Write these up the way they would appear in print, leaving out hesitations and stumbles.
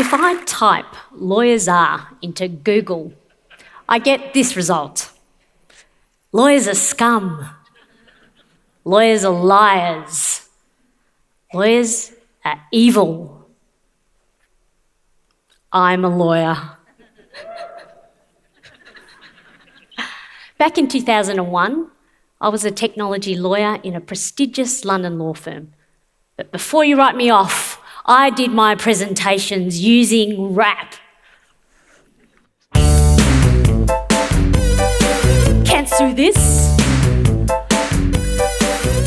If I type lawyers are into Google, I get this result. Lawyers are scum. Lawyers are liars. Lawyers are evil. I'm a lawyer. Back in 2001, I was a technology lawyer in a prestigious London law firm. But before you write me off, I did my presentations using rap. Can't sue this.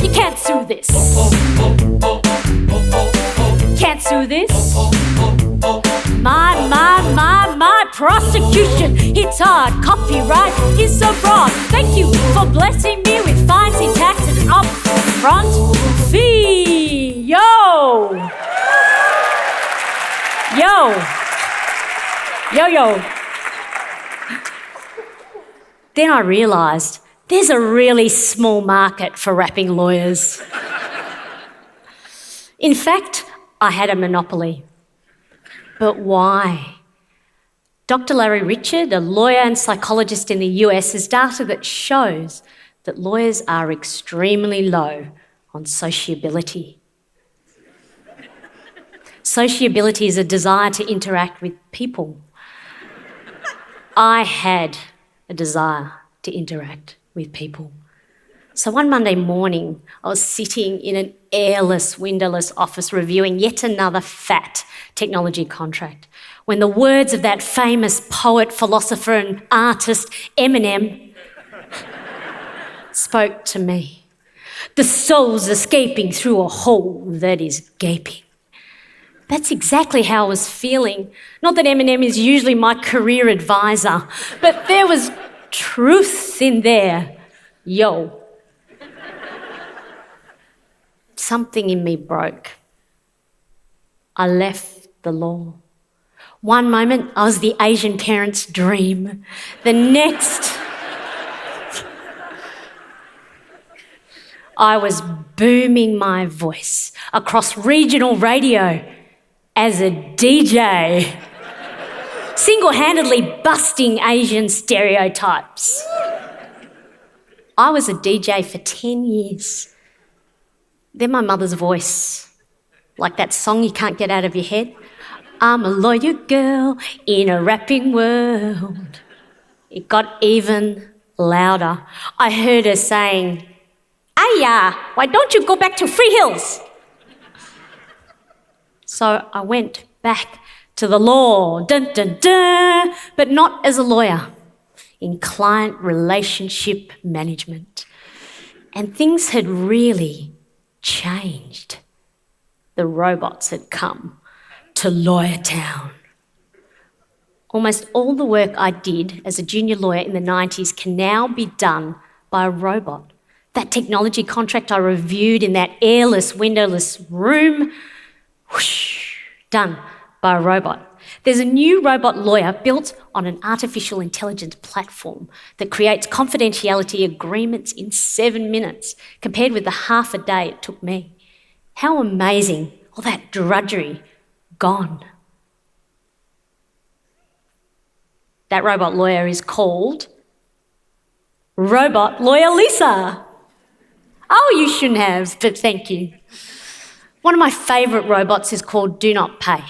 You can't sue this. Can't sue this. My prosecution hits hard. Copyright is so broad. Thank you for blessing me with fine syntax and upfront fee. Yo! Then I realised there's a really small market for rapping lawyers. In fact, I had a monopoly. But why? Dr. Larry Richard, a lawyer and psychologist in the US, has data that shows that lawyers are extremely low on sociability. Sociability is a desire to interact with people. I had a desire to interact with people. So one Monday morning, I was sitting in an airless, windowless office reviewing yet another fat technology contract when the words of that famous poet, philosopher and artist, Eminem, spoke to me. The soul's escaping through a hole that is gaping. That's exactly how I was feeling. Not that Eminem is usually my career advisor, but there was truth in there. Yo. Something in me broke. I left the law. One moment, I was the Asian parent's dream. The next, I was booming my voice across regional radio as a DJ, single-handedly busting Asian stereotypes. I was a DJ for 10 years. Then my mother's voice, like that song you can't get out of your head. I'm a lawyer girl in a rapping world. It got even louder. I heard her saying, "Aya, why don't you go back to Free Hills?" So I went back to the law, dun, dun, dun, but not as a lawyer, in client relationship management. And things had really changed. The robots had come to Lawyer Town. Almost all the work I did as a junior lawyer in the 90s can now be done by a robot. That technology contract I reviewed in that airless, windowless room, whoosh, done by a robot. There's a new robot lawyer built on an artificial intelligence platform that creates confidentiality agreements in 7 minutes, compared with the half a day it took me. How amazing, all that drudgery gone. That robot lawyer is called Robot Lawyer Lisa. Oh, you shouldn't have, but thank you. One of my favourite robots is called Do Not Pay.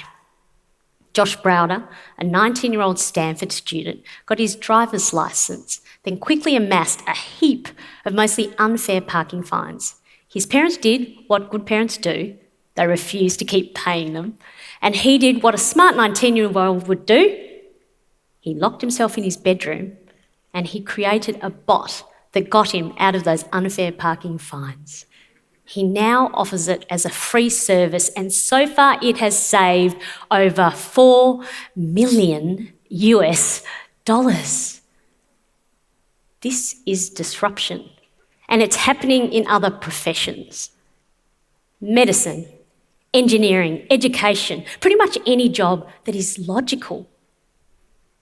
Josh Browder, a 19-year-old Stanford student, got his driver's licence, then quickly amassed a heap of mostly unfair parking fines. His parents did what good parents do. They refused to keep paying them. And he did what a smart 19-year-old would do. He locked himself in his bedroom and he created a bot that got him out of those unfair parking fines. He now offers it as a free service, and so far it has saved over $4 million US. This is disruption, and it's happening in other professions. Medicine, engineering, education, pretty much any job that is logical.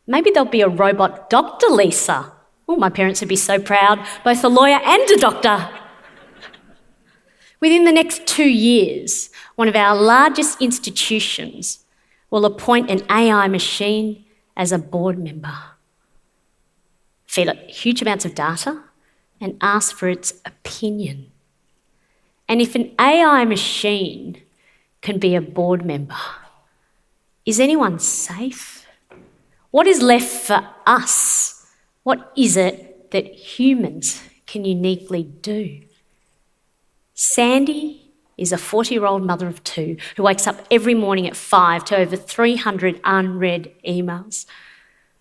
Maybe there'll be a robot Dr. Lisa. Oh, my parents would be so proud, both a lawyer and a doctor. Within the next 2 years, one of our largest institutions will appoint an AI machine as a board member, feed it huge amounts of data, and ask for its opinion. And if an AI machine can be a board member, is anyone safe? What is left for us? What is it that humans can uniquely do? Sandy is a 40-year-old mother of two who wakes up every morning at 5 to over 300 unread emails.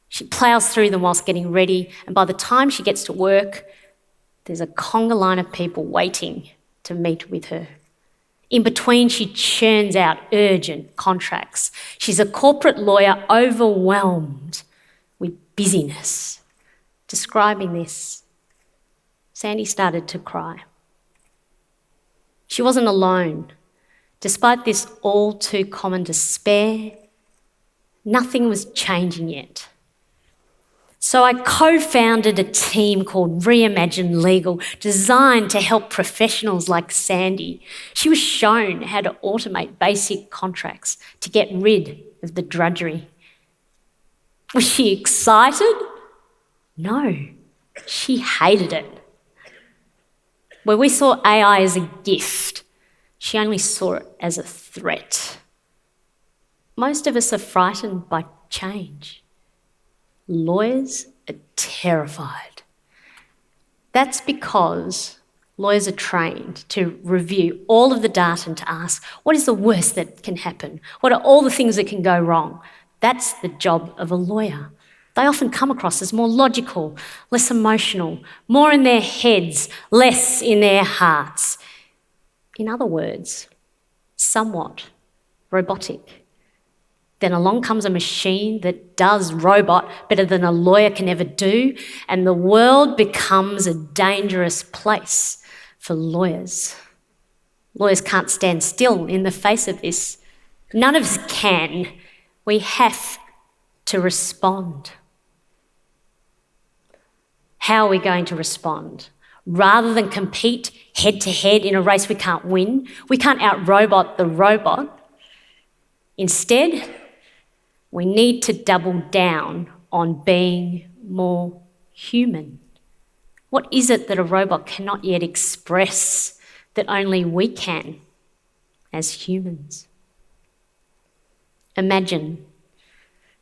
She ploughs through them whilst getting ready, and by the time she gets to work, there's a conga line of people waiting to meet with her. In between, she churns out urgent contracts. She's a corporate lawyer overwhelmed with busyness. Describing this, Sandy started to cry. She wasn't alone. Despite this all too common despair, nothing was changing yet. So I co-founded a team called Reimagine Legal, designed to help professionals like Sandy. She was shown how to automate basic contracts to get rid of the drudgery. Was she excited? No, she hated it. Where we saw AI as a gift, she only saw it as a threat. Most of us are frightened by change. Lawyers are terrified. That's because lawyers are trained to review all of the data and to ask, what is the worst that can happen? What are all the things that can go wrong? That's the job of a lawyer. They often come across as more logical, less emotional, more in their heads, less in their hearts. In other words, somewhat robotic. Then along comes a machine that does robot better than a lawyer can ever do, and the world becomes a dangerous place for lawyers. Lawyers can't stand still in the face of this. None of us can. We have to respond. How are we going to respond? Rather than compete head-to-head in a race we can't win, we can't out-robot the robot. Instead, we need to double down on being more human. What is it that a robot cannot yet express that only we can as humans? Imagine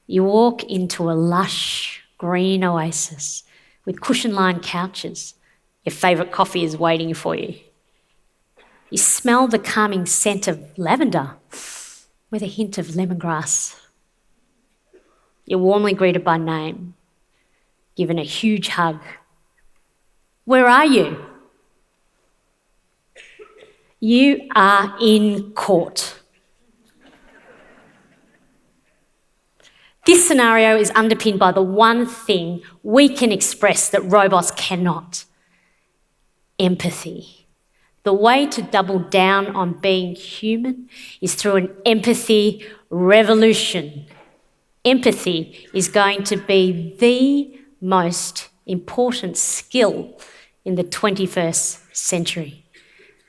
you walk into a lush green oasis with cushion-lined couches. Your favourite coffee is waiting for you. You smell the calming scent of lavender with a hint of lemongrass. You're warmly greeted by name, given a huge hug. Where are you? You are in court. This scenario is underpinned by the one thing we can express that robots cannot: empathy. The way to double down on being human is through an empathy revolution. Empathy is going to be the most important skill in the 21st century.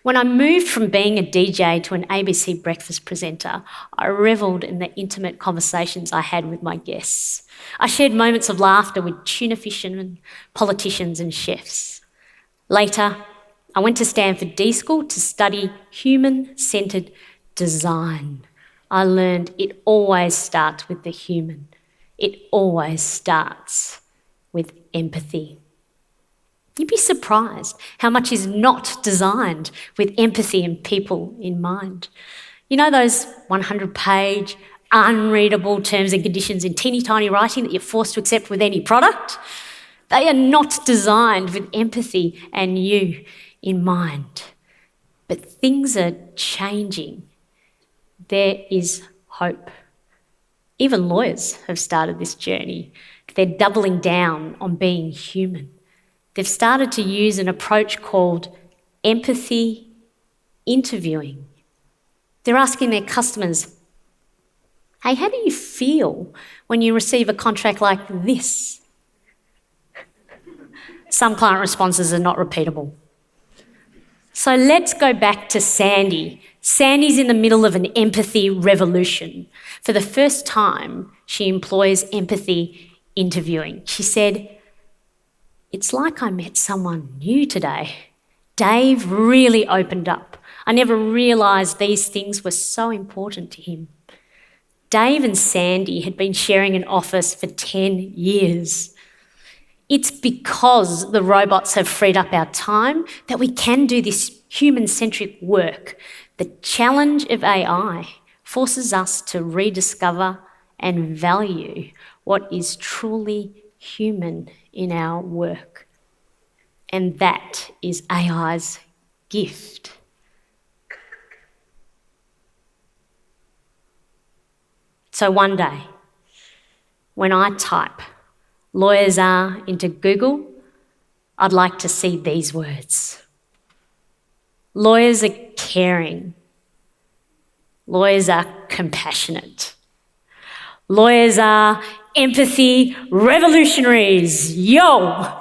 When I moved from being a DJ to an ABC breakfast presenter, I revelled in the intimate conversations I had with my guests. I shared moments of laughter with tuna fishermen, politicians and chefs. Later, I went to Stanford D School to study human-centred design. I learned it always starts with the human. It always starts with empathy. You'd be surprised how much is not designed with empathy and people in mind. You know those 100-page, unreadable terms and conditions in teeny tiny writing that you're forced to accept with any product? They are not designed with empathy and you in mind. But things are changing. There is hope. Even lawyers have started this journey. They're doubling down on being human. They've started to use an approach called empathy interviewing. They're asking their customers, hey, how do you feel when you receive a contract like this? Some client responses are not repeatable. So let's go back to Sandy. Sandy's in the middle of an empathy revolution. For the first time, she employs empathy interviewing. She said, "It's like I met someone new today. Dave really opened up. I never realised these things were so important to him." Dave and Sandy had been sharing an office for 10 years. It's because the robots have freed up our time that we can do this human-centric work. The challenge of AI forces us to rediscover and value what is truly human in our work. And that is AI's gift. So one day, when I type "lawyers are" into Google, I'd like to see these words. Lawyers are caring. Lawyers are compassionate. Lawyers are empathy revolutionaries. Yo!